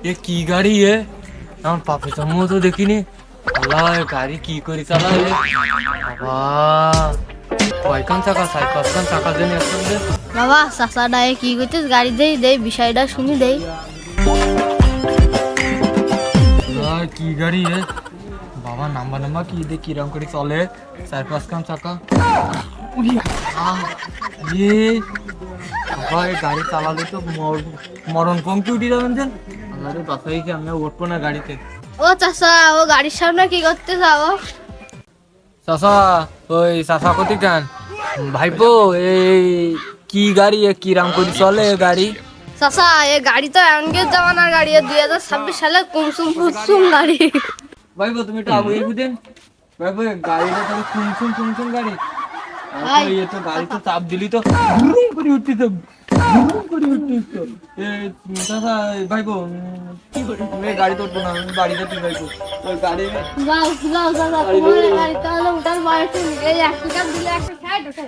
এ কি গাড়ি আমার পাপে জন্ম তো দেখিনি। আল্লাহ গাড়ি কি করে চালায় বাবা, কয়খান চাকা চাই পাঁচখান চাকা জানি আসলে। বাবা চাচা ডায়ে কি করছিস গাড়ি দেই দেই বিষয়টা শুনি দেই। কি গাড়ি বাবা, নাম্বার নাম্বার কি দে কিরম করে চলে, চার পাঁচখান চাকা। গাড়ি চালালে তো মরণ পঙ্ক্তি উঠে যাবেন যে। আমাদের বাসায় কি আমি উঠবো না গাড়িতে। ও চাচা, ও গাড়ির সামনে কি করতে যাও? চাচা, ওই চাচা কোথায় কেন ভাইপো, এই কি গাড়ি কিরাম করে চলে গাড়ি? চাচা এ গাড়ি তো এমনকে জামানার গাড়ি, 2026 সালে কুমসুম কুমসুম গাড়ি। ভাইপো তুমি একটু আগে বুঝেন ভাইপো, গাড়িটা তাহলে কুমসুম কুমসুম গাড়ি। ভাই, এই তো গাড়ি তো চাপ দিলি তো ঘুরুম করে উঠতিস, ঘুরুম করে উঠতিস তো। চাচা ভাইপো, তুমি গাড়ি তো উঠবো না, আমি বাড়িতে তুই ভাইপো ওই গাড়ি। যাও যাও চাচা, তোমার এই গাড়ি তাহলে উঠার বয়স নেই। এই 1 টাকা দিলে একটা সাইড ওঠে।